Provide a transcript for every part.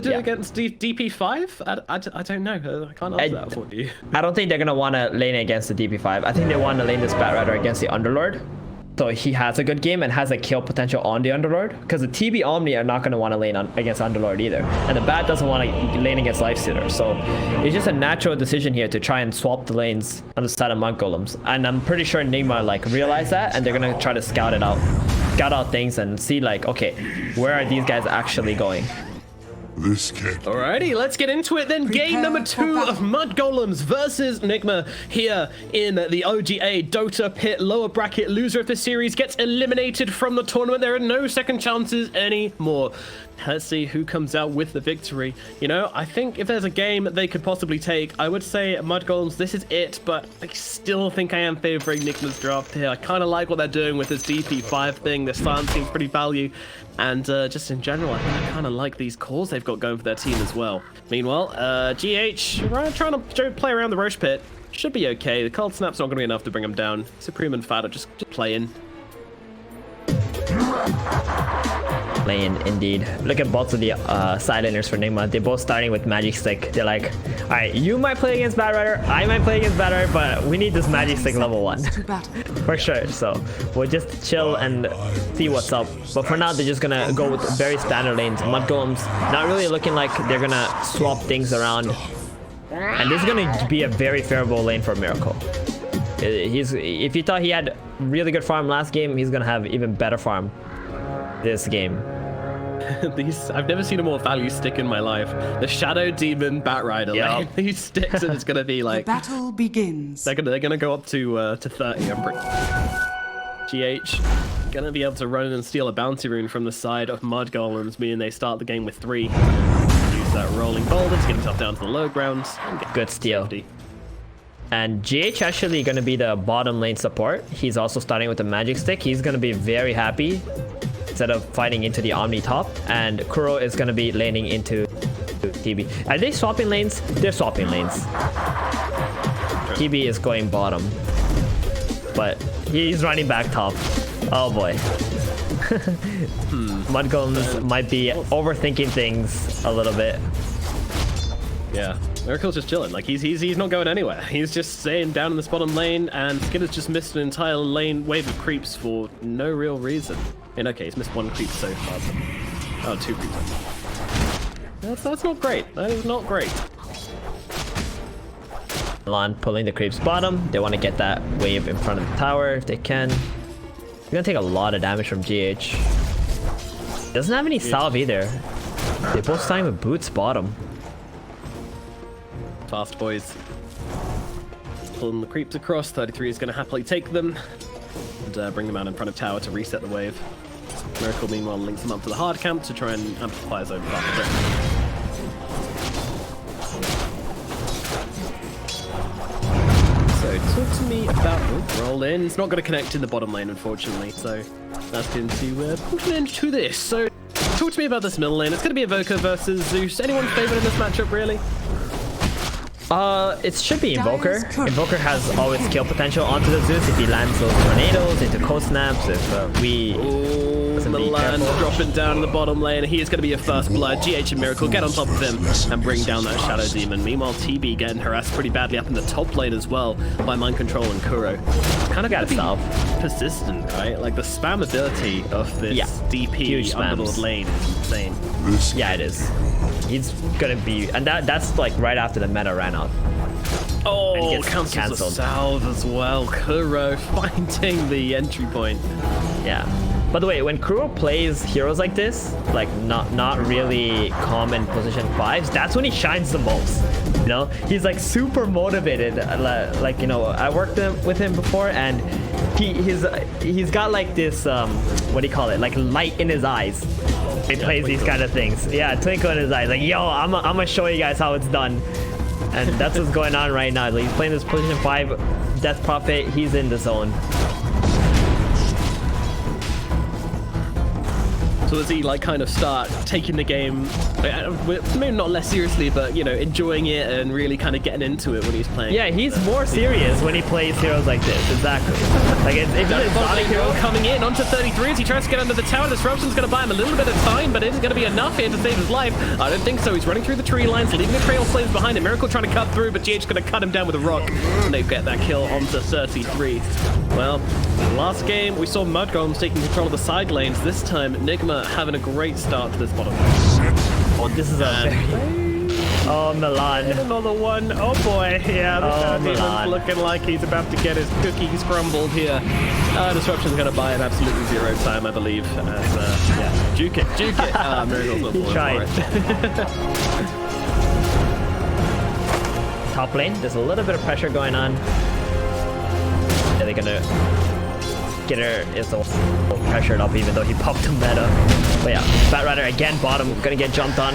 do against DP5? I don't know. I can't answer that for you. I don't think they're gonna want to lane against the DP5. I think they want to lane this Batrider against the Underlord. So he has a good game and has a kill potential on the Underlord. Because the TB Omni are not going to want to lane against Underlord either. And the Bat doesn't want to lane against Lifestealer. So it's just a natural decision here to try and swap the lanes on the side of Monk Golems. And I'm pretty sure Nigma like realize that, and they're going to try to scout out things and see like, okay, where are these guys actually going? Alrighty, let's get into it then. Game number 2 of Mud Golems versus Nigma here in the OGA Dota PIT. Lower bracket loser of the series gets eliminated from the tournament. There are no second chances anymore. Let's see who comes out with the victory. You know, I think if there's a game they could possibly take, I would say Mud Golems, this is it, but I still think I am favoring Nigma's draft here. I kind of like what they're doing with this DP5 thing. This silence seems pretty value, and just in general, I kind of like these calls they've got going for their team as well. Meanwhile, GH, trying to play around the Roche Pit. Should be okay. The Cold Snap's not going to be enough to bring him down. Supreme and Fat are just playing. Lane, indeed. Look at both of the side laners for Nigma. They're both starting with Magic Stick. They're like, all right, you might play against Batrider, I might play against Batrider, but we need this Magic Stick level 1 for sure. So we'll just chill and see what's up. But for now, they're just gonna go with very standard lanes. Mud Golems not really looking like they're gonna swap things around. And this is gonna be a very favorable lane for Miracle. If you thought he had really good farm last game, he's gonna have even better farm this game. I've never seen a more value stick in my life. The Shadow Demon Batrider. Yep. Like, these sticks, and it's gonna be like the battle begins. They're gonna go up to 30. I'm pretty. GH gonna be able to run and steal a bounty rune from the side of Mud Golems, meaning they start the game with 3. Use that rolling boulder to get himself down to the low grounds. Good steal. And GH actually going to be the bottom lane support. He's also starting with the Magic Stick. He's going to be very happy instead of fighting into the Omni top. And Kuro is going to be laning into TB. Are they swapping lanes? They're swapping lanes. TB is going bottom. But he's running back top. Oh boy. Mud Golems might be overthinking things a little bit. Yeah. Miracle's just chilling. Like he's not going anywhere. He's just staying down in this bottom lane, and Skinner's just missed an entire lane wave of creeps for no real reason. In okay, he's missed 1 creep so far. Oh, 2 creeps. That's not great. That is not great. Milan pulling the creeps bottom. They want to get that wave in front of the tower if they can. They're gonna take a lot of damage from GH. Doesn't have any salve either. They both starting with boots bottom. Fast boys. Pulling the creeps across. 33 is going to happily take them and bring them out in front of tower to reset the wave. Miracle meanwhile links them up to the hard camp to try and amplify his own buff. So talk to me about roll in. It's not going to connect in the bottom lane, unfortunately. So that's going to put an end to this. So talk to me about this middle lane. It's going to be Evoker versus Zeus. Anyone's favorite in this matchup, really? It should be Invoker. Invoker has always kill potential onto the Zeus if he lands those tornadoes into cold snaps. If Milan dropping down in the bottom lane. He is going to be a first blood. GH and Miracle get on top of him and bring down that Shadow Demon. Meanwhile, TB getting harassed pretty badly up in the top lane as well by Mind Control and Kuro. Kind of got itself persistent, right? Like the spam ability of this DP Underlord lane is insane. Yeah, it is. He's gonna be, and that's like right after the meta ran out. Oh, cancels the salve as well. Kuro finding the entry point. Yeah. By the way, when Kuro plays heroes like this, like not really common position 5s, that's when he shines the most. You know, he's like super motivated. Like, you know, I worked with him before, and he's got like this what do you call it? Like light in his eyes. He plays these kind of things. Yeah, twinkle in his eyes. Like, yo, I'm gonna show you guys how it's done. And that's what's going on right now. Like, he's playing this position 5 Death Prophet. He's in the zone. So does he like kind of start taking the game, maybe not less seriously, but you know, enjoying it and really kind of getting into it when he's playing? Yeah, he's more serious when he plays heroes like this. Exactly. Like if he's an exotic hero coming in onto 33 as he tries to get under the tower. Disruption's going to buy him a little bit of time, but it isn't going to be enough here to save his life. I don't think so. He's running through the tree lines, leaving a trail of flames behind him. Miracle trying to cut through, but GH going to cut him down with a rock, and they get that kill onto 33. Well, last game we saw Mud Golems taking control of the side lanes. This time Nigma having a great start to this bottom. Oh, this is a very... Oh, Milan. Another one. Oh boy. Yeah, this Milan's looking like he's about to get his cookies crumbled here. Disruption's going to buy him absolutely zero time, I believe. As, yeah, juke it. Miracle's not falling for it. Top lane, there's a little bit of pressure going on. Are they gonna get her? Is all pressured up even though he popped the meta. But yeah, Batrider again bottom, gonna get jumped on.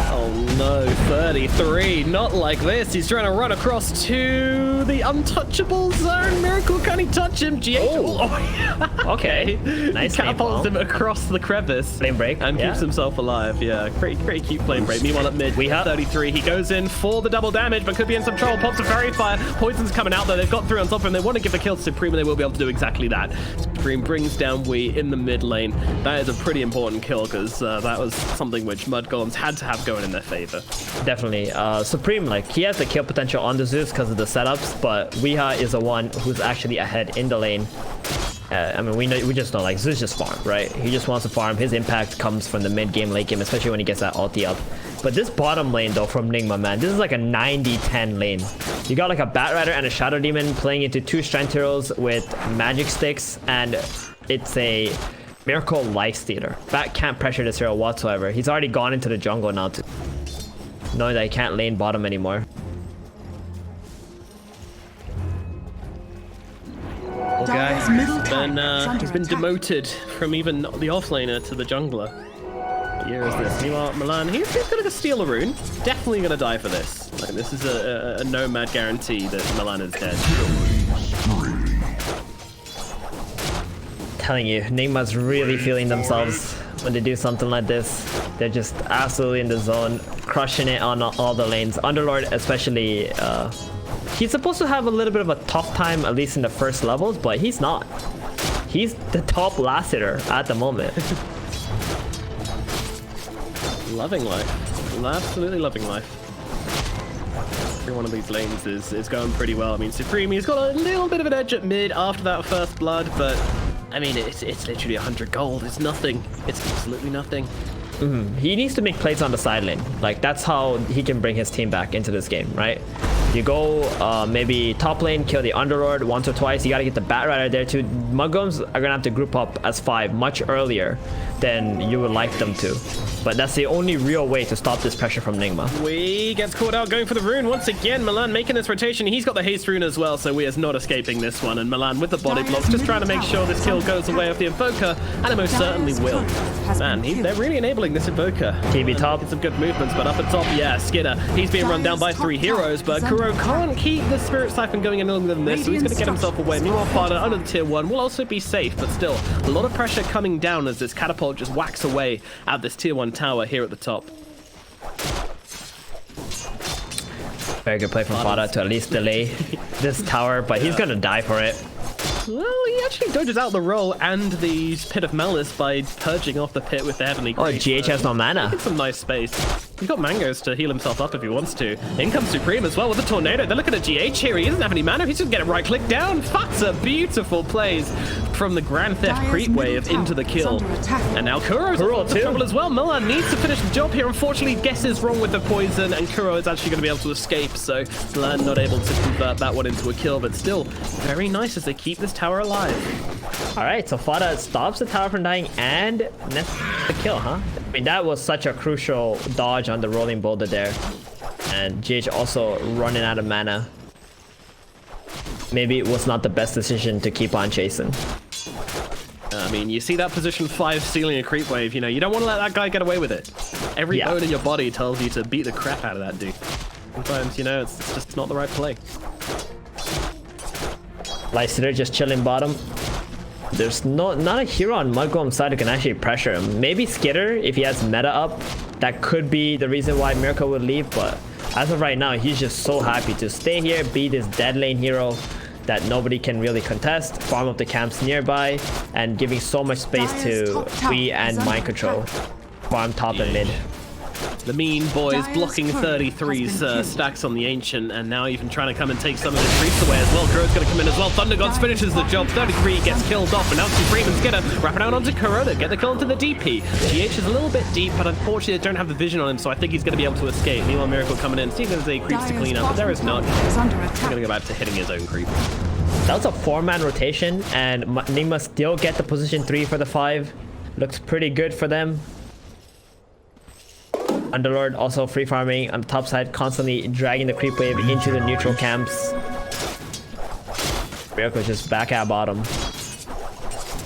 Oh no, 33, not like this. He's trying to run across to the untouchable zone. Miracle, can he touch him? GH. Oh. Okay. Nice. Catapults him across the crevice. Flame break. And keeps himself alive. Yeah, pretty cute flame break. Meanwhile at mid, we have 33. He goes in for the double damage, but could be in some trouble. Pops a fairy fire. Poison's coming out there. They've got through on top of him. They want to give the kill to Supreme, and they will be able to do exactly that. Supreme brings down Wii in the mid lane. That is a pretty important kill because that was something which Mud Golems had to have going in their favor. Definitely. Supreme, like, he has the kill potential on the Zeus because of the setups, but Weeha is the one who's actually ahead in the lane. I mean, we just know, like, Zeus just farm, right? He just wants to farm. His impact comes from the mid game, late game, especially when he gets that ulti up. But this bottom lane, though, from Nigma, man, this is like a 90-10 lane. You got like a Batrider and a Shadow Demon playing into two strength heroes with magic sticks, and it's a Miracle Lifestealer. Bat can't pressure this hero whatsoever. He's already gone into the jungle now, knowing that he can't lane bottom anymore. Okay, he's been demoted from even the offlaner to the jungler. Here is this. Meanwhile, Milan, he's going to steal a rune. Definitely going to die for this. Like, this is a nomad guarantee that Milan is dead. Telling you, Nigma's really feeling themselves when they do something like this. They're just absolutely in the zone, crushing it on all the lanes. Underlord especially, he's supposed to have a little bit of a tough time, at least in the first levels, but he's not. He's the top last hitter at the moment. Loving life. Absolutely loving life. Every one of these lanes is going pretty well. I mean, Supreme, he's got a little bit of an edge at mid after that first blood, but I mean, it's literally 100 gold. It's nothing. It's absolutely nothing. He needs to make plays on the side lane. Like, that's how he can bring his team back into this game, right? You go maybe top lane, kill the Underlord once or twice. You got to get the Batrider there too. Mud Golems are going to have to group up as 5 much earlier than you would like them to. But that's the only real way to stop this pressure from Nigma. Wee gets caught out going for the rune once again. Milan making this rotation. He's got the haste rune as well, so Wee is not escaping this one. And Milan with the body blocks, just trying to make sure this kill goes away off the Invoker, and it most certainly will. Man, they're really enabling this Invoker. TB top. Some good movements, but up at top, yeah, Skinner. He's being run down by 3 heroes, but Kuro can't keep the Spirit Siphon going any longer than this, so he's going to get himself away. Meanwhile, Fada under the tier 1 will also be safe, but still, a lot of pressure coming down as this catapult just whacks away at this tier 1 tower here at the top. Very good play from Fada to at least delay this tower, but he's going to die for it. Well, he actually dodges out the roll and the Pit of Malice by purging off the pit with the Heavenly Grace. Oh, GH has no mana. It's some nice space. He's got mangoes to heal himself up if he wants to. In comes Supreme as well with the Tornado. They're looking at GH here. He doesn't have any mana. He's just going to right-click down. That's a beautiful plays from the Grand Theft creep wave into the kill. And now Kuro's in trouble as well. Milan needs to finish the job here. Unfortunately, guesses wrong with the poison, and Kuro is actually going to be able to escape. So Milan not able to convert that one into a kill, but still very nice as they keep this tower alive. All right, so Fada stops the tower from dying and nets the kill, huh? I mean, that was such a crucial dodge on the rolling boulder there. And GH also running out of mana. Maybe it was not the best decision to keep on chasing. I mean, you see that position 5 stealing a creep wave, you know, you don't want to let that guy get away with it. Every bone in your body tells you to beat the crap out of that dude. Sometimes, you know, it's just not the right play. Lifestealer just chilling bottom. There's not a hero on Mudgolem's side who can actually pressure him. Maybe Skitter, if he has meta up, that could be the reason why Miracle would leave, but as of right now, he's just so happy to stay here, be this dead lane hero that nobody can really contest, farm up the camps nearby, and giving so much space to Wii and mind control. Farm top and mid. The mean boys blocking 33's stacks on the Ancient, and now even trying to come and take some of his creeps away as well. Kuro's going to come in as well. Thunder Gods finishes the job. 33 gets killed off, and now Supreme and Skitter wrapping out onto Kuro to get the kill into the DP. GH is a little bit deep, but unfortunately they don't have the vision on him, so I think he's going to be able to escape. Meanwhile, Miracle coming in. See if there's any creeps to clean up, but there is not. He's going to go back to hitting his own creep. That was a 4-man rotation, and Nigma still get the position 3 for the 5. Looks pretty good for them. Underlord also free farming on the top side, constantly dragging the creep wave into the neutral camps. Miracle's just back at bottom.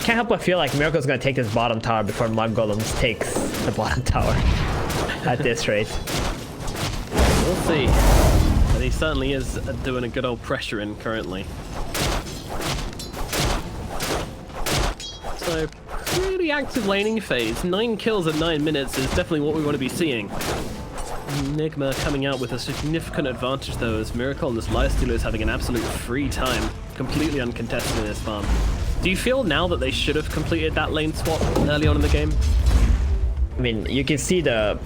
Can't help but feel like Miracle's gonna take this bottom tower before Mudgolems takes the bottom tower at this rate. We'll see. But he certainly is doing a good old pressure in currently. So, pretty active laning phase. 9 kills at 9 minutes is definitely what we want to be seeing. Nigma coming out with a significant advantage though, as Miracle and this Lifestealer is having an absolute free time, completely uncontested in this farm. Do you feel now that they should have completed that lane swap early on in the game? I mean, you can see the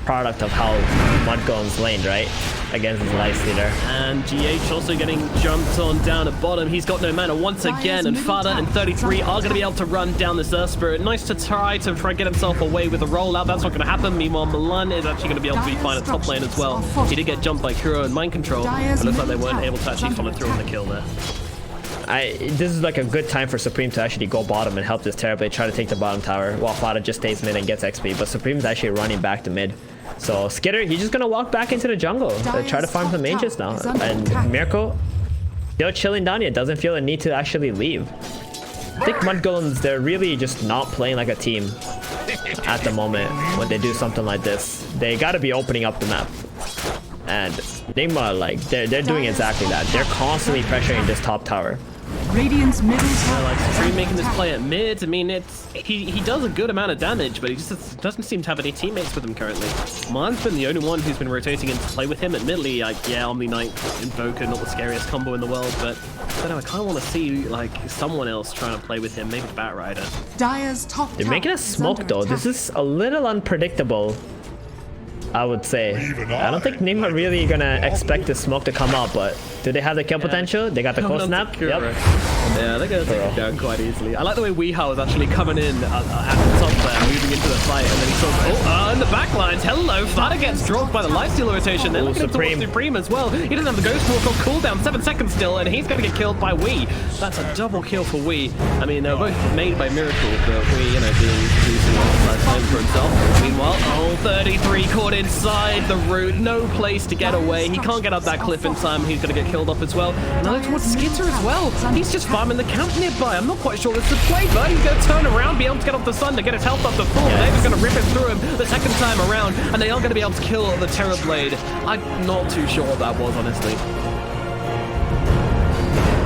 product of how Mudgolem's laned, right? Against his Lifestealer. And GH also getting jumped on down at bottom. He's got no mana once again, and Fada and 33 are going to be able to run down this Earth Spirit. Nice to try to get himself away with a rollout. That's not going to happen. Meanwhile, Milan is actually going to be able to be fine at top lane as well. He did get jumped by Kuro and Mind Control, but it looks like they weren't able to actually follow through on the kill there. This is like a good time for Supreme to actually go bottom and help this Terrorblade try to take the bottom tower, while Fada just stays mid and gets XP, but Supreme's actually running back to mid. So Skitter, he's just gonna walk back into the jungle to try to farm some mages now. And Miracle, still chilling down here, doesn't feel a need to actually leave. I think Mudgolems, they're really just not playing like a team at the moment when they do something like this. They gotta be opening up the map. And Nigma, like, they're doing exactly that. They're constantly pressuring this top tower. Radiant's middle tower. Like Supreme making this play at mid. I mean, he does a good amount of damage, but he just doesn't seem to have any teammates with him currently. Mine's been the only one who's been rotating in to play with him. Admittedly, like, yeah, Omni Knight Invoker, not the scariest combo in the world, but I don't know, I kind of want to see like someone else trying to play with him, maybe the Batrider. Dire's top They're making a smoke though. This is a little unpredictable, I would say. I don't think Nigma really gonna expect the smoke to come out, but do they have the kill potential? They got the cold snap. Yep. Yeah, they're gonna take it down quite easily. I like the way Weehaw is actually coming in at the top there, moving into the fight, and then he saw, in the back lines. Hello, Fada gets dropped by the Lifestealer rotation. They're looking towards Supreme as well. He doesn't have the Ghost Walk on cooldown, 7 seconds still, and he's gonna get killed by Wii. That's a double kill for Wii. I mean, they're both made by Miracle, but Wii, you know, being using all time for himself. Meanwhile, 33 caught inside the root, no place to get away. He can't get up that cliff in time. He's gonna get killed off as well. Now towards Skitter as well. He's just farming the camp nearby. I'm not quite sure this is play, but he's gonna turn around, be able to get off the sun to get his health up to full. They're just gonna rip it through him the second time around, and they are gonna be able to kill the Terrorblade. I'm not too sure what that was, honestly.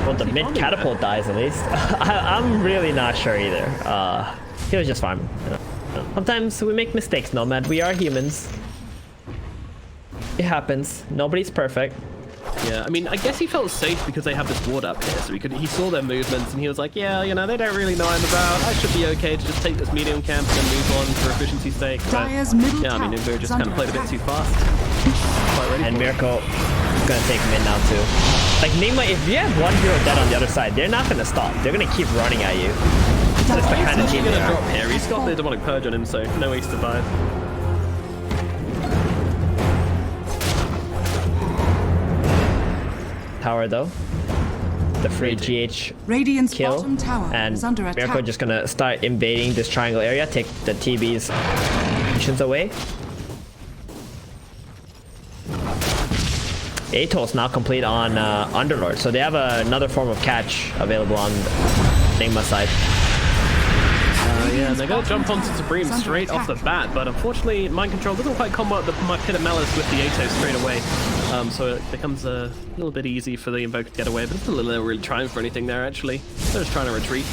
Well, the mid catapult dies at least. I'm really not sure either. He was just farming. Sometimes we make mistakes, Nomad. We are humans. It happens. Nobody's perfect. Yeah, I mean, I guess he felt safe because they have this ward up here, so he saw their movements and he was like, yeah, you know, they don't really know I'm about. I should be okay to just take this medium camp and then move on for efficiency's sake. But, yeah, I mean, Uber just kind of played a bit too fast. Quite ready. And Miracle is gonna take mid now too. Like Nigma, if you have one hero dead on the other side, they're not gonna stop. They're gonna keep running at you. That's the kind of team they are. Drop here. He's got the demonic purge on him, so no way to survive. Tower though, the free GH Radiant's kill, bottom tower and is under Miracle attack. just gonna start invading this triangle area, take the TB's missions away. Atol's now complete on Underlord, so they have another form of catch available on Nigma's side. Yeah, and they're going to jump onto Supreme straight off the bat, but unfortunately, Mind Control doesn't quite combo my Pit of Malice with the Atos straight away. So it becomes a little bit easy for the Invoker to get away, but it's still a little really trying for anything there, actually. They're just trying to retreat.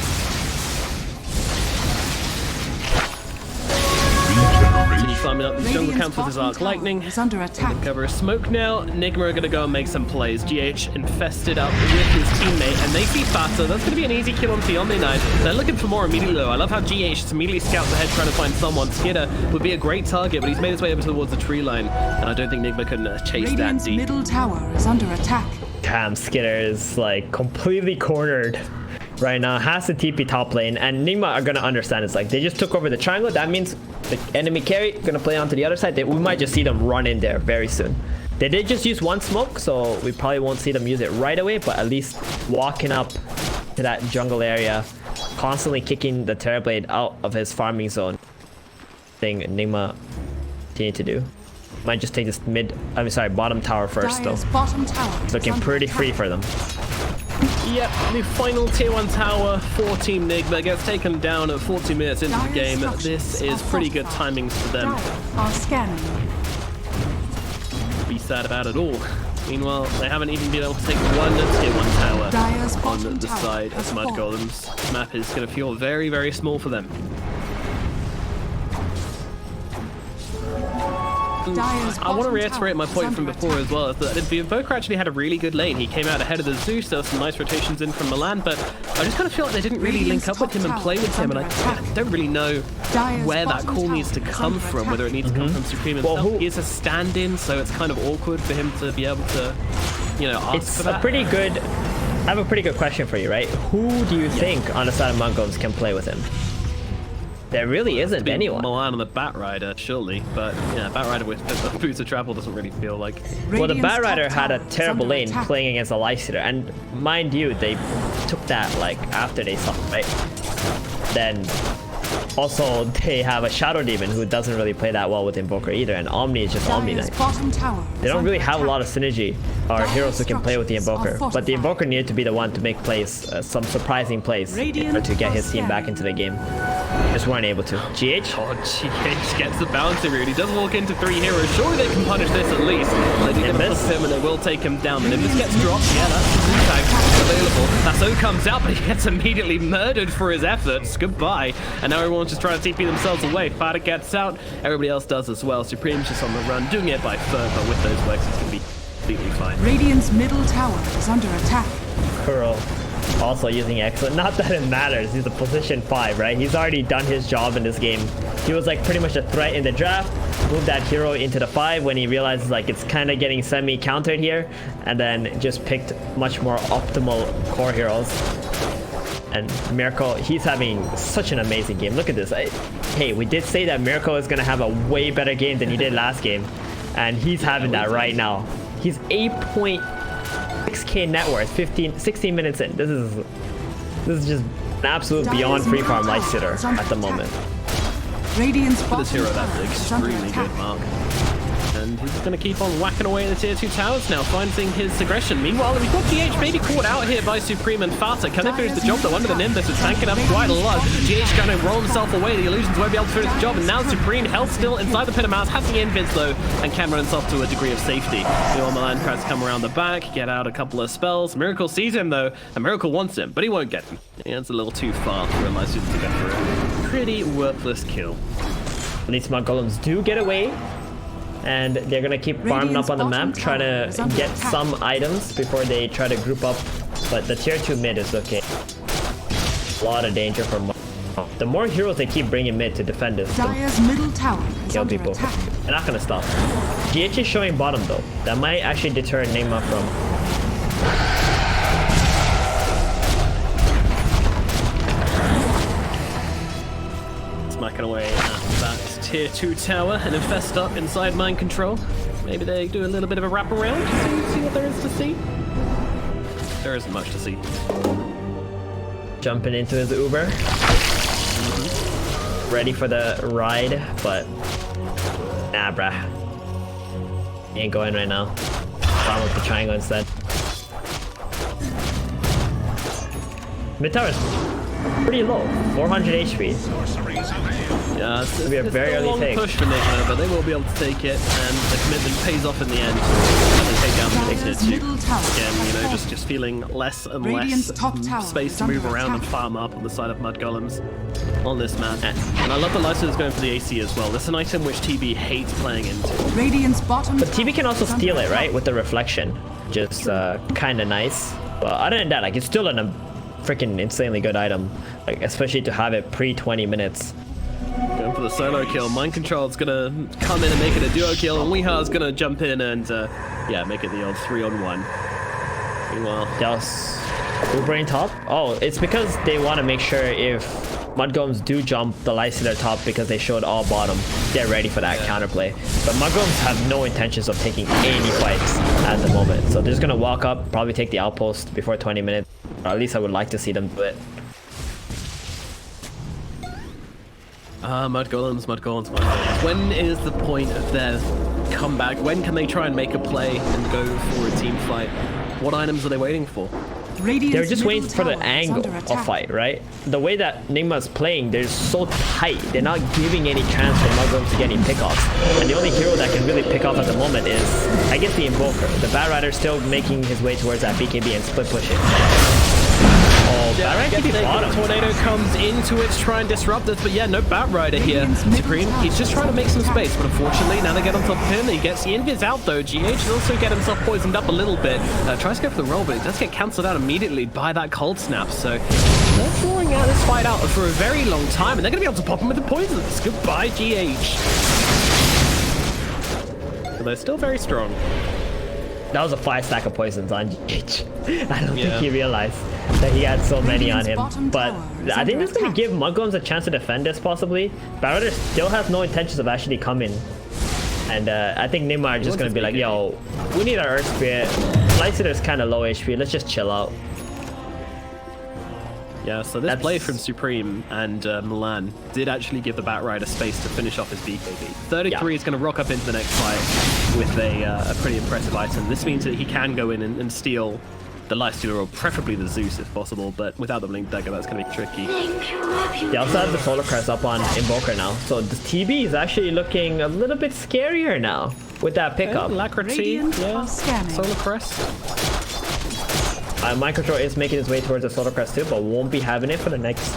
farming up these jungle camps with his arc lightning. Is under attack. Cover a smoke now. Nigma are going to go and make some plays. GH infested up with his teammate, and they see Fata. That's going to be an easy kill on the Omni-Knight. They're looking for more immediately, though. I love how GH just immediately scouts ahead trying to find someone. Skidder would be a great target, but he's made his way over towards the tree line, and I don't think Nigma can chase Radiant's that deep. middle tower is under attack. Damn, Skidder is like completely cornered right now. Has the TP top lane, and Nigma are gonna understand. It's like they just took over the triangle. That means the enemy carry gonna play onto the other side. We might just see them run in there very soon. They did just use one smoke, so we probably won't see them use it right away, but at least walking up to that jungle area, constantly kicking the Terrorblade out of his farming zone. Thing Nigma continue to do. Might just take this bottom tower first, though. Dire's bottom tower is Looking under pretty attack. free for them. Yep, the final tier 1 tower for Team Nigma gets taken down at 40 minutes into the Dire's game. structures This are is pretty good fortified. timings for them. Dire are scanning. Be sad about it all. Meanwhile, they haven't even been able to take one tier 1 tower Dire's on bottom the tower side has of Mud fallen. Golems. Map is going to feel very, very small for them. Dire's I want to bottom reiterate my tower point is from under before attack. as well, is that the Invoker actually had a really good lane. He came out ahead of the Zeus, there were some nice rotations in from Milan, but I just kind of feel like they didn't really link up with him and play with him, and I don't really know Dire's where that bottom call needs to tower is come under from, attack. whether it needs to come from Supreme Well, himself. who- He is a stand-in, so it's kind of awkward for him to be able to, you know, ask It's for a that. pretty good. I have a pretty good question for you, right? Who do you think on the side of Mud Golems can play with him? There really isn't Be anyone. Milan on the Batrider, surely, but yeah, Batrider with Boots of Travel doesn't really feel like. Well, the Radiant's Batrider top had a tower is terrible under lane attack. playing against a Lifestealer, and mind you, they took that like after they saw, right? Then also they have a Shadow Demon who doesn't really play that well with Invoker either, and Omni is just Omni Dire's Knight. bottom tower They is don't really under have a attack. lot of synergy or Dire's heroes who can play with the structures are Invoker, but the fortified. Invoker needed to be the one to make plays, some surprising plays in order to get his team back into the game. Just weren't able to. GH? Oh, GH gets the bouncing route. He does walk into 3 heroes. Surely they can punish this at least. They're going to Nimbus? flip him and they will take him down. The Nimbus gets dropped. Yeah, that's the blue tag available. Lasso comes out, but he gets immediately murdered for his efforts. Goodbye. And now everyone's just trying to TP themselves away. Fada gets out. Everybody else does as well. Supreme's just on the run, doing it by third, but with those legs, he's going to be completely fine. Radiant's middle tower is under attack. Kuro also using excellent. Not that it matters. He's a position 5, right? He's already done his job in this game. He was like pretty much a threat in the draft. Moved that hero into the 5 when he realizes like it's kind of getting semi-countered here, and then just picked much more optimal core heroes. And Miracle, he's having such an amazing game. Look at this. Hey, we did say that Miracle is gonna have a way better game than he did last game, and he's having that right now. He's 8.6k net worth, 16 minutes in. This is just an absolute beyond free farm Lifestealer at the moment. Radiant's For bottom this hero, tower that's is under extremely attack. good, Mark. And he's going to keep on whacking away at the tier 2 towers now, finding his aggression. Meanwhile, we've got GH maybe caught out here by Supreme and Fata. Can they finish the job though? Under the Nimbus is tanking up quite a lot. GH going to roll himself away. The Illusions won't be able to finish the job. And now Supreme held still inside the pit of mouse, has the invis though, and can run himself to a degree of safety. Meanwhile, Milan tries to come around the back, get out a couple of spells. Miracle sees him though, and Miracle wants him, but he won't get him. Yeah, it's a little too far for a license to go for a pretty worthless kill. At least Mud Golems do get away, and they're gonna keep farming up on the map, trying to get some items before they try to group up. But the tier 2 mid is okay. A lot of danger for Mud. The more heroes they keep bringing mid to defend this, the Dire's middle tower is kill under people. attack. They're not gonna stop. GH is showing bottom though. That might actually deter Nigma from. Smacking away at that tier 2 tower and infest up inside mind control. Maybe they do a little bit of a wrap around, see what there is to see. There isn't much to see. Jumping into his Uber. Ready for the ride, but nah, bruh. He ain't going right now. Bomb up the triangle instead. Mid tower's pretty low, 400 HP. Yeah, it's be a very a early long take. push for Nigma, but they will be able to take it, and the commitment pays off in the end. And they take down the Dyer's Victor middle tower again, you know, has just feeling less and Radiant's less top tower space is to move under around and attack. farm up on the side of Mud Golems on this map. And I love the Lifestealer's going for the AC as well. This is an item which TB hates playing into. Radiant's bottom But TB can also tower is steal under it, right? attack. With the reflection. Just kind of nice. But other than that, like, it's still a freaking insanely good item. Like, especially to have it pre-20 minutes. Going for the solo kill. Mind Control's gonna come in and make it a duo kill, and Weeha's gonna jump in and, yeah, make it the old 3-on-1. Meanwhile, Dallas, Ubering top? Oh, it's because they want to make sure if Mudgolems do jump the Lifestealer top because they showed all bottom, they're ready for that counterplay. But Mudgolems have no intentions of taking any fights at the moment. So they're just going to walk up, probably take the outpost before 20 minutes. Or at least I would like to see them do it. Mud Golems. When is the point of their comeback? When can they try and make a play and go for a team fight? What items are they waiting for? Radiant's They're just waiting middle for the tower is angle under of attack. fight, right? The way that Nigma's playing, they're so tight. They're not giving any chance for Mudgolems to get any pickoffs. And the only hero that can really pick off at the moment is, I guess, the Invoker. The Batrider still making his way towards that BKB and split pushing. Oh, Batrider can be bottom. Tornado comes into it to try and disrupt this, but yeah, no Batrider here. Supreme, he's just trying to make some space, but unfortunately, now they get on top of him. He gets the invis out though. GH will also get himself poisoned up a little bit. Tries to go for the roll, but it does get cancelled out immediately by that cold snap. So they're drawing out this fight out for a very long time, and they're going to be able to pop him with the poisons. Goodbye, GH. But they're still very strong. That was a 5-stack of poisons on GH. I don't think he realized that he had so many on him. But I think this is going to give Mudgolems a chance to defend this, possibly. Batrider still has no intentions of actually coming. And I think Nigma are just going to be like, yo, we need our Earth Spirit. Lifestealer's kind of low HP. Let's just chill out. Yeah, so this play from Supreme and Milan did actually give the Batrider space to finish off his BKB. 33 is going to rock up into the next fight with a pretty impressive item. This means that he can go in and steal the Lifestealer, or preferably the Zeus if possible, but without the Blink Dagger, that's going to be tricky. They also have the Solar Crest up on Invoker now, so the TB is actually looking a little bit scarier now with that pickup. Alacrity, yeah, Solar Crest. Mind Control is making his way towards the Solar Crest too, but won't be having it for the next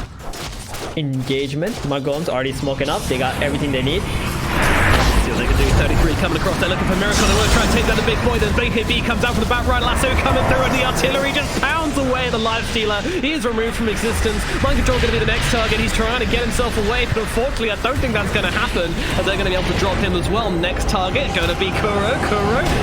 engagement. Mudgolems already smoking up. They got everything they need. See what they can do. 33 coming across. They're looking for Miracle. They want to try and take down the big boy. Then BKB comes out from the Batrider. Lasso coming through, and the artillery just pounds away the Lifestealer. He is removed from existence. Mind Control going to be the next target. He's trying to get himself away, but unfortunately, I don't think that's going to happen, as they're going to be able to drop him as well. Next target going to be Kuro.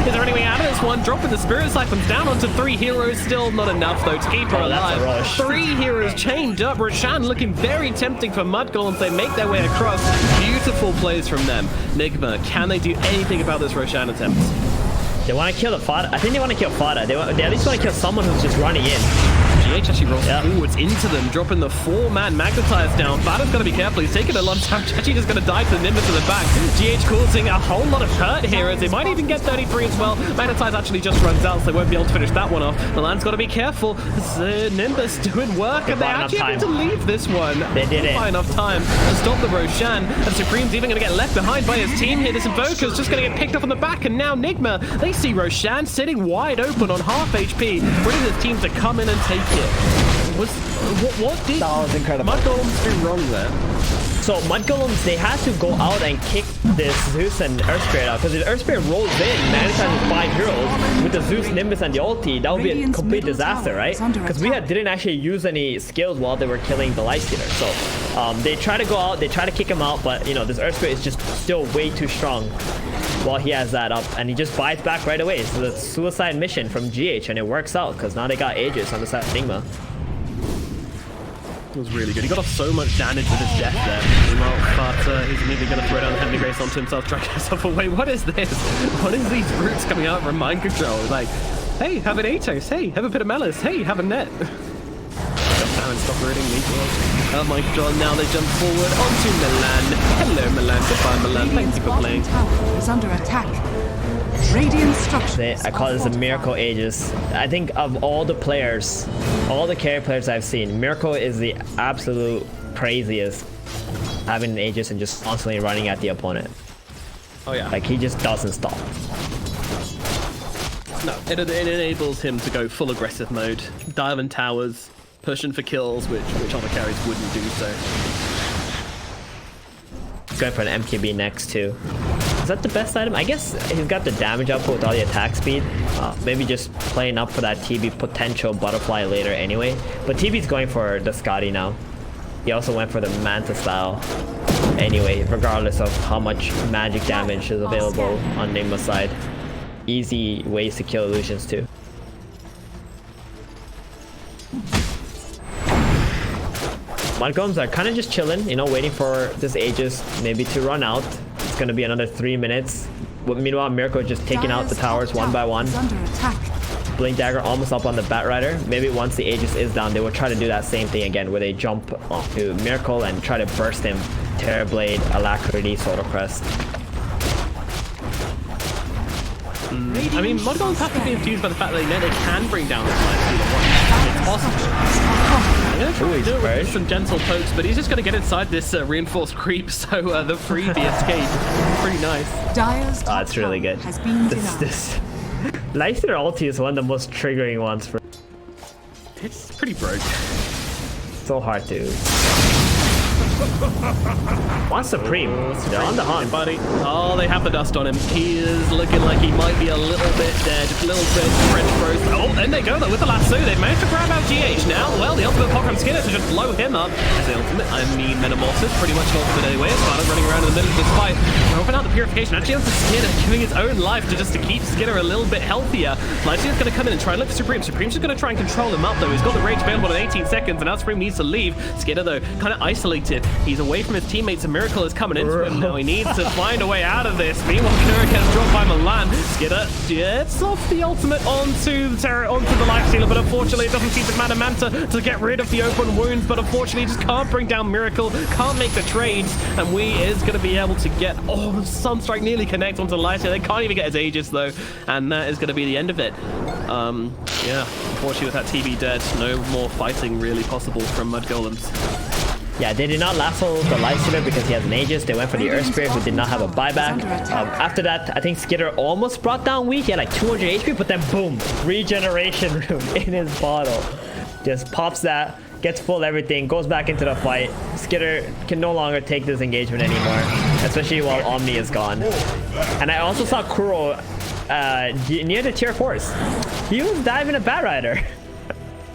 Is there any way out of this one? Dropping the Spirit Siphons down onto 3 heroes. Still not enough, though, to keep her alive. 3 heroes chained up. Roshan looking very tempting for Mudgolems. They make their way across. Beautiful plays from them. Nigma, can they do anything about this Roshan attempt? They want to kill the Fada. I think they want to kill Fada. They at least want to kill someone who's just running in. GH actually rolls forwards into them, dropping the 4-man Magnetize down. Fada's got to be careful. He's taking a lot of time. Actually just going to die to the Nimbus in the back. GH causing a whole lot of hurt here, as they might even get 33 as well. Magnetize actually just runs out, so they won't be able to finish that one off. Milan's got to be careful. Nimbus doing work, and they actually have to leave this one. They did it. Enough time to stop the Roshan, and Supreme's even going to get left behind by his team here. This Invoker's just going to get picked up on the back, and now Nigma, they see Roshan sitting wide open on half HP, ready for his team to come in and take it. What did That was incredible. Mudgolems do wrong there? So Mudgolems, they had to go out and kick this Zeus and Earth Spirit out, because if Earth Spirit rolls in, magnetizes 5 heroes with the Zeus, Nimbus, and the ulti, that would be a complete disaster, right? Because we didn't actually use any skills while they were killing the Lifestealer. So they try to go out, they try to kick him out, but you know, this Earth Spirit is just still way too strong while he has that up, and he just buys back right away. So the suicide mission from GH, and it works out because now they got Aegis on the side of Nigma. It was really good. He got off so much damage with his death there. But he's immediately going to throw down the Heavenly Grace onto himself, drag himself away. What is this? What is these roots coming out from Mind Control? Like, hey, have an Atos. Hey, have a bit of Malice. Hey, have a net. Jump down and stop rooting me. Mind Control, now they jump forward onto Milan. Hello, Milan. Goodbye, Milan. Thank you for playing. Tower is under attack. Radiant structures. I call this a Miracle Aegis. I think of all the players, all the carry players I've seen, Miracle is the absolute craziest. having an Aegis and just constantly running at the opponent. Oh yeah. Like he just doesn't stop. No, it enables him to go full aggressive mode, diamond towers, pushing for kills, which other carries wouldn't do so. Going for an MKB next too. Is that the best item? I guess he's got the damage output with all the attack speed. Maybe just playing up for that TB potential butterfly later anyway. But TB's going for the Scotty now. He also went for the Manta style anyway, regardless of how much magic damage is available on Nigma's side. Easy ways to kill illusions too. Mudgolems are kind of just chilling, you know, waiting for this Aegis maybe to run out. It's going to be another 3 minutes. Meanwhile, Miracle just taking out the towers one by one. Blink Dagger almost up on the Batrider. Maybe once the Aegis is down, they will try to do that same thing again, where they jump onto Miracle and try to burst him. Terrorblade, Alacrity, Solar Crest. I mean, Mudgolems have to be infused by the fact that they can bring down this Lifestealer once. It's possible. I'm going to try to do it with some gentle pokes, but he's just going to get inside this reinforced creep, so the freebie escape. Pretty nice. It's really good. This Lifestealer ulti is one of the most triggering ones for. It's pretty broke. So hard to. What's Supreme? They're on the hunt, buddy. Oh, they have the dust on him. He is looking like he might be a little bit dead. Just a little bit French frozen. Oh, and they go though with the lasso. They've managed to grab out GH now. Well, the ultimate pop from Skinner to just blow him up. As the ultimate, I mean, Metamorphosis, pretty much an ultimate anyway. Sparta running around in the middle of this fight. They're opening out the purification. Actually, that's Skinner giving his own life to keep Skinner a little bit healthier. Lifestealer's going to come in and try and look for Supreme. Supreme's just going to try and control him up though. He's got the rage available in 18 seconds, and now Supreme needs to leave. Skinner though, kind of isolated. He's away from his teammates. A Miracle is coming into him now. He needs to find a way out of this. Meanwhile, Kura gets dropped by Milan. Skinner gets off the ultimate onto the Lifestealer, but unfortunately it doesn't seem to matter. Manta to get rid of the open wounds, but unfortunately just can't bring down Miracle, can't make the trades, and we is going to be able to get Sunstrike nearly connect onto the Lifestealer. They can't even get his Aegis though, and that is going to be the end of it. Yeah, unfortunately with that TB dead, no more fighting really possible from Mudgolems. Yeah, they did not lasso the Lifestealer because he has an Aegis. They went for the Earth Spirit, who did not have a buyback. After that, I think Skitter almost brought down Weak. He had like 200 HP, but then boom, regeneration rune in his bottle. Just pops that, gets full everything, goes back into the fight. Skitter can no longer take this engagement anymore, especially while Omni is gone. And I also saw Kuro near the tier 4s. He was diving a Batrider.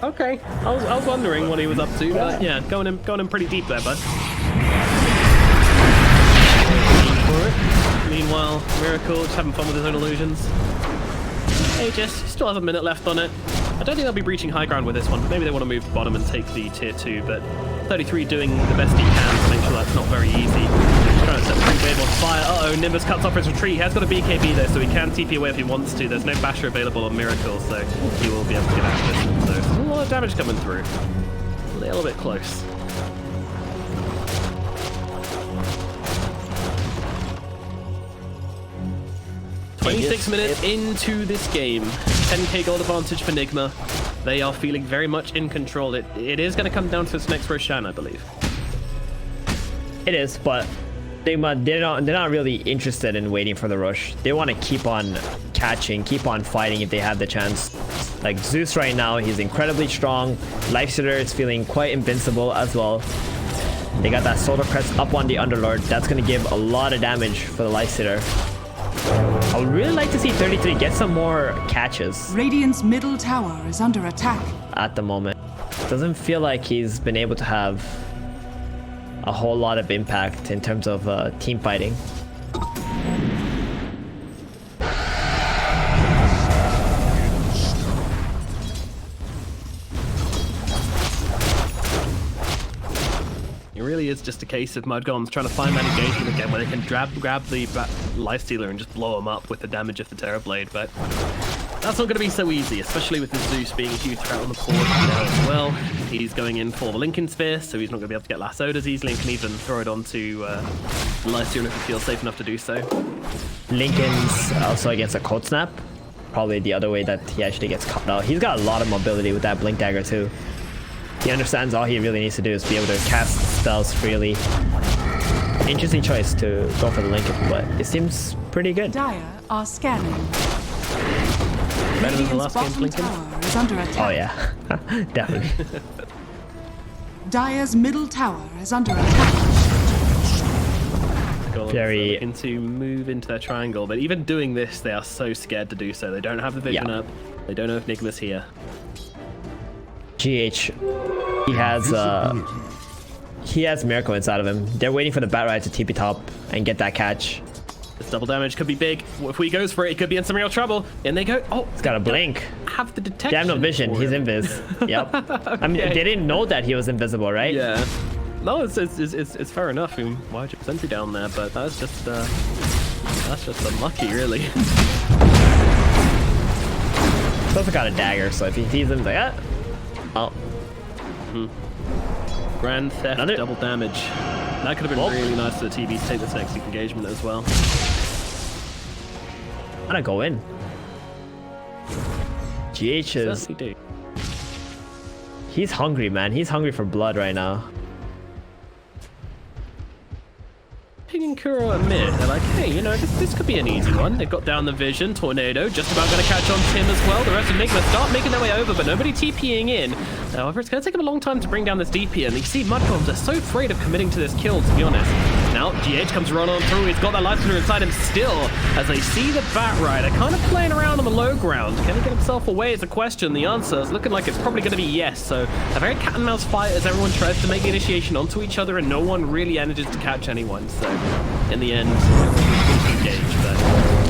Okay, I was wondering what he was up to, but yeah, going in pretty deep there, bud. Meanwhile, Miracle just having fun with his own illusions. Aegis still has a minute left on it. I don't think they'll be breaching high ground with this one. Maybe they want to move bottom and take the tier 2, but 33 doing the best he can to make sure that's not very easy. Trying to set the wave on fire. Uh-oh, Nimbus cuts off his retreat. He has got a BKB though, so he can TP away if he wants to. There's no basher available on Miracle, so he will be able to get out of this. So there's a lot of damage coming through. A little bit close. Twenty-6 minutes into this game. 10k gold advantage for Nigma. They are feeling very much in control. It is going to come down to this next Roshan, I believe. It is, but Nigma, they're not really interested in waiting for the rush. They want to keep on catching, keep on fighting if they have the chance. Like Zeus right now, he's incredibly strong. Lifestealer is feeling quite invincible as well. They got that Solar Crest up on the Underlord. That's going to give a lot of damage for the Lifestealer. I would really like to see 33 get some more catches. Radiant's middle tower is under attack. At the moment. Doesn't feel like he's been able to have a whole lot of impact in terms of team fighting. It really is just a case of Mudgolems trying to find that engagement again where they can grab the Lifestealer and just blow him up with the damage of the Terrorblade, but that's not going to be so easy, especially with the Zeus being a huge threat on the board now as well. He's going in for the Lincoln Sphere, so he's not going to be able to get lassoed as easily and can even throw it onto Lifestealer if he feels safe enough to do so. Lincoln's also against a Cold Snap. Probably the other way that he actually gets caught out. He's got a lot of mobility with that Blink Dagger too. He understands all he really needs to do is be able to cast spells freely. Interesting choice to go for the Lincoln, but it seems pretty good. Dire are scanning. Better than the Radiant's last game's bottom Lincoln. tower is under attack. Oh yeah, definitely. Dire's middle tower is under attack. Golems Very- are looking to move into their triangle, but even doing this, they are so scared to do so. They don't have the vision Yeah. up. They don't know if Nigma's here. GH, he has Miracle inside of him. They're waiting for the Batrider to TP top and get that catch. This double damage could be big. If he goes for it, he could be in some real trouble. In they go. Oh, He's got a blink. have the They detection. have no vision. for He's him. invis. Yep. I mean, Okay. they didn't know that he was invisible, right? Yeah. No, it's fair enough. I mean, why would you sentry down there? But that's just unlucky, really. He's also got a dagger, so if he sees him, he's like, ah. Oh. Grand Theft Another- double damage. That could have been Well- really nice for the TB to take this next engagement as well. I'm gonna go in. GH is... Certainly do. He's hungry, man. He's hungry for blood right now. Ping and Kuro at mid. They're like, hey, you know, this could be an easy one. They've got down the vision. Tornado just about going to catch on Tim as well. The rest of Nigma start making their way over, but nobody TPing in. However, it's going to take them a long time to bring down this DP, and you see Mudcombs are so afraid of committing to this kill, to be honest. Now, GH comes run on through. He's got that Lifestealer inside him still, as they see the Batrider kind of playing around on the low ground. Can he get himself away is a question. The answer is looking like it's probably going to be yes. So a very cat and mouse fight as everyone tries to make the initiation onto each other, and no one really manages to catch anyone. So in the end, engage. But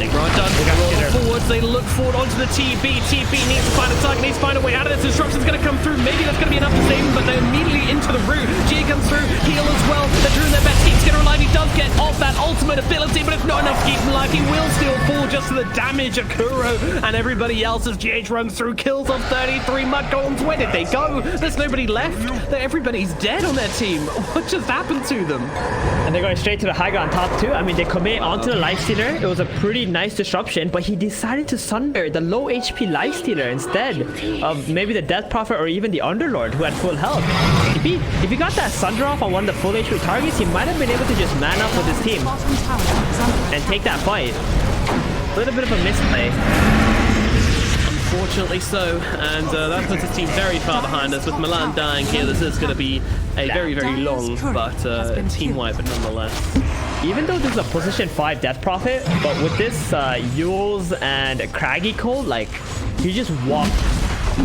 Nigma are done. They roll forwards. They look forward onto the TB. TB needs to find a target, needs to find a way out of this. Disruption's going to come through. Maybe that's going to be enough to save him, but they're immediately into the root. G comes through, heal as well. They're doing their best. Keeps getting alive. He does get off that ultimate ability, but it's not enough to keep him alive. He will still fall just to the damage of Kuro and everybody else as GH runs through. Kills on 33 Mud Golems. Where did they go? There's nobody left. Everybody's dead on their team. What just happened to them? And they're going straight to the high ground top too. I mean, they commit onto the Lifestealer. It was a pretty nice disruption, but he decided to sunder the low HP Lifestealer instead of maybe the Death Prophet or even the Underlord who had full health. If he got that sunder off on one of the full HP targets, he might have been able to just man up with his team Bottom tower is under and take that fight. A little bit of a misplay. Unfortunately so, and that puts his team very far behind us. With Milan dying here, this is going to be a very, very long but team wipe, but nonetheless. Even though this is a position 5 Death Prophet, but with this Yules and Craggy Cold, like, he just walked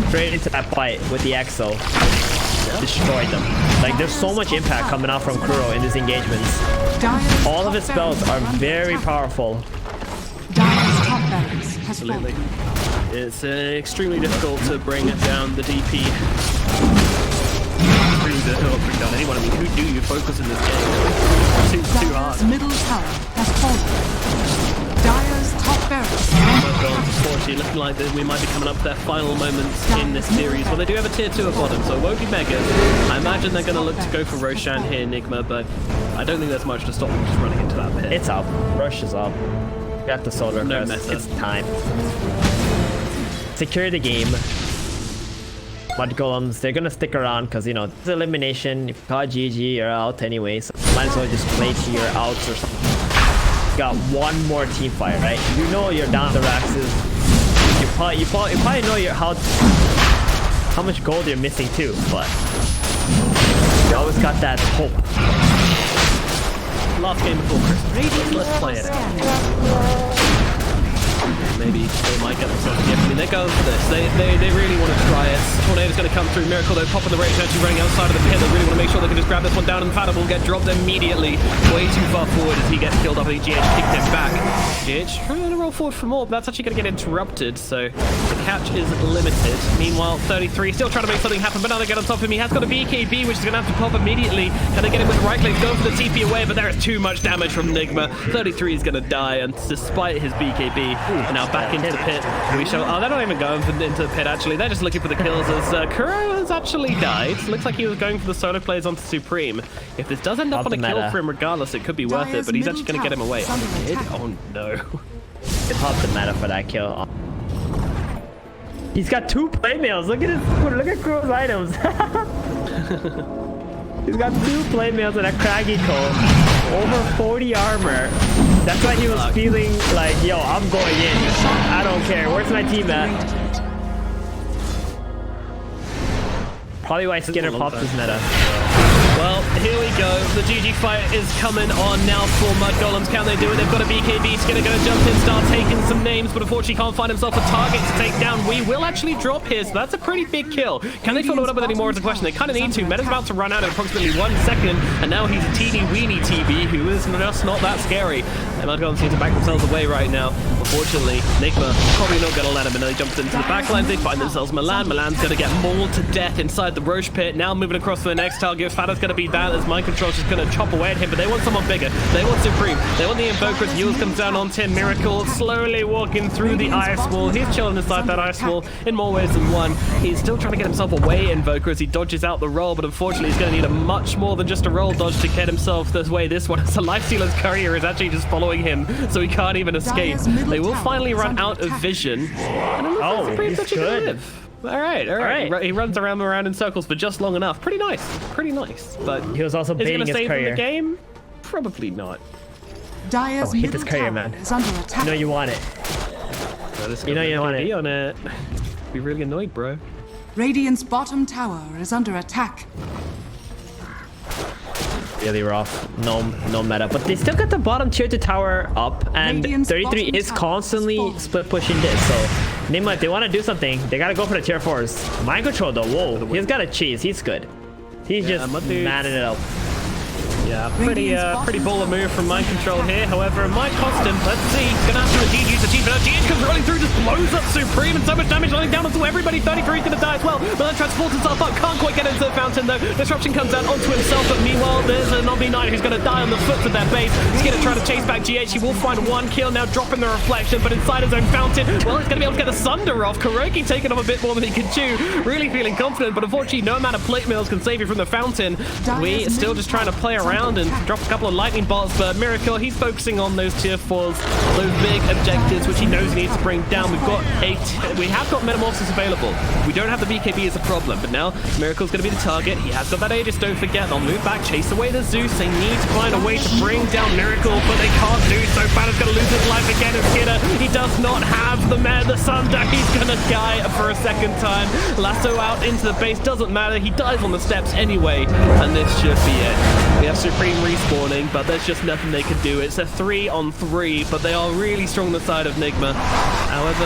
straight into that fight with the Exo. Destroyed them. Like, there's so much impact coming out from Kuro in these engagements. Dire's All of top his spells are barracks very under powerful. attack. Dire's top barracks has Absolutely. fallen. It's extremely difficult to bring down the DP. Bring down anyone. I mean, who do you focus in this game? Too hard. Dire's middle tower has fallen. Dire's top barracks are under Goals, attack. unfortunately, looking like that we might be coming up to their final moments in this series. Well, they do have a tier 2 at bottom, so it won't be Megas. I imagine they're going to look to go for Roshan here, Nigma, but I don't think there's much to stop them just running into that pit. It's up. Rush is up. Got the solar No crest. meta. It's time. Secure the game. Mud Golems, they're gonna stick around because, you know, it's elimination. If you caught GG, you're out anyway, so might as well just play to your outs or something. You got one more team fight, right? You know you're down the Raxes. You probably know how much gold you're missing too, but you always got that hope. Last game before Christmas. Let's play it. Maybe they might get themselves a gift. I mean, they're going for this. They really want to try it. Tornado's going to come through. Miracle, though, popping the rage, actually running outside of the pit. They really want to make sure they can just grab this one down, and Fatal will get dropped immediately. Way too far forward as he gets killed off. I think GH kicked him back. GH trying to roll forward for more, but that's actually going to get interrupted, so the catch is limited. Meanwhile, 33 still trying to make something happen, but now they get on top of him. He has got a BKB, which is going to have to pop immediately. Can they get him with the right click? Going for the TP away, but there is too much damage from Nigma. 33 is going to die, and despite his BKB, now back into the pit. We shall. Oh, they're not even going into the pit, actually. They're just looking for the kills as Kuro has actually died. Looks like he was going for the solo plays onto Supreme. If this does end up on a kill for him regardless, it could be worth it, but he's actually going to get him away. Oh, he did? Oh, no. It popped the meta for that kill. He's got 2 playmails. Look at Kuro's items. He's got 2 playmails and a Craggy Cole. over 40 armor. That's why he was feeling like, yo, I'm going in. I don't care. Where's my team at? Probably why Skinner popped his meta. Well, here we go. The GG fight is coming on now for Mud Golems. Can they do it? They've got a BKB. Skinner going to jump in, start taking some names, but unfortunately can't find himself a target to take down. We will actually drop here, so that's a pretty big kill. Can they follow it up with any more is the question. They kind of need to. Meta's about to run out in approximately 1 second, and now he's a teeny weeny TB who is just not that scary. And Mud Golems seem to back themselves away right now. Unfortunately, Nigma probably not going to let him, and then he jumps into the backlines. They find themselves Milan. Milan's going to get mauled to death inside the Roche pit. Now moving across to the next target. Fada's going to be that as Mind Control's just going to chop away at him, but they want someone bigger. They want Supreme. They want the Invoker. Yules comes down on Tim. Miracle slowly walking through the ice wall. He's chilling inside that ice wall in more ways than one. He's still trying to get himself away, Invoker, as he dodges out the roll, but unfortunately he's going to need a much more than just a roll dodge to get himself this way. This one, so Lifestealer's courier is actually just following him, so he can't even escape. They will finally run out of vision. And it looks like Supreme's actually going to live. All right. He runs around in circles for just long enough. Pretty nice. But he was also baiting his courier. In the game? Probably not. Dire's hit this courier, man. is under attack. You know you want it. You know you want it. On it. Be really annoyed, bro. Radiant's bottom tower is under attack. Really rough. No meta. But they still got the bottom tier to tower up, and 33 is constantly split pushing this. So Nigma, if they want to do something, they gotta go for the tier 4s. Mind Control though, whoa. He's got a cheese. He's good. He's just manning it up. Yeah, pretty baller move from Mind Control here. However, it might cost him. Let's see. Gonna have to GG's achieve it. GG comes rolling through, just blows up Supreme, and so much damage running down onto everybody. 33 is gonna die as well. But then transports himself up. Can't quite get into the fountain though. Disruption comes down onto himself, but meanwhile, there's a Nobby Knight who's gonna die on the foot of their base. He's gonna try to chase back GH. He will find one kill now, dropping the reflection, but inside his own fountain, well, he's gonna be able to get the Sunder off. Kuroki taking off a bit more than he could chew. Really feeling confident, but unfortunately, no amount of plate mills can save you from the fountain. We still just trying to play around and drop a couple of lightning bolts, but Miracle, he's focusing on those tier 4s, those big objectives which he knows he needs to bring down. We have got Metamorphosis available. We don't have the BKB as a problem, but now Miracle's going to be the target. He has got that Aegis, don't forget. They'll move back, chase away the Zeus. They need to find a way to bring down Miracle, but they can't do so. Banner's going to lose his life again, and Skinner, he does not have the Sunder. He's going to die for a second time. Lasso out into the base, doesn't matter. He dies on the steps anyway, and this should be it. We have Supreme respawning, but there's just nothing they can do. It's a 3-on-3, but they are really strong on the side of Nigma. However,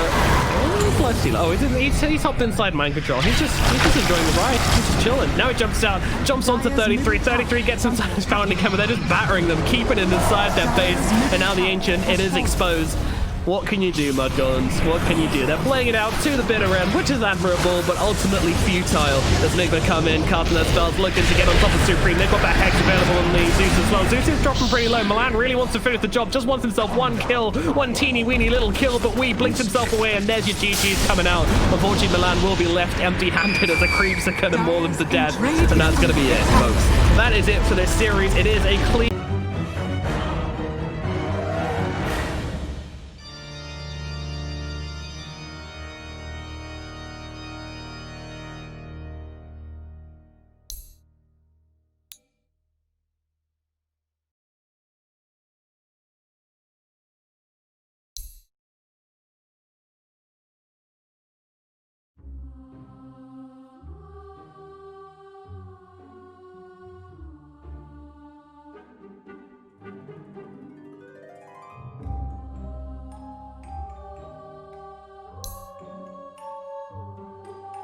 he's hopped inside Mind Control. He's just enjoying the ride. He's just chilling. Now he jumps onto 33. 33 gets inside his fountain again, but they're just battering them, keeping it inside their base. And now the Ancient, it is exposed. What can you do, Mud Golems? What can you do? They're playing it out to the bitter end, which is admirable, but ultimately futile. As Nigma come in, casting their spells, looking to get on top of Supreme. They've got that Hex available on the Zeus as well. Zeus is dropping pretty low. Milan really wants to finish the job, just wants himself one kill, one teeny weeny little kill, but we blinks himself away, and there's your GG's coming out. Unfortunately, Milan will be left empty-handed as the creeps are going to maul him to death, and that's going to be it, folks. That is it for this series. It is a clean...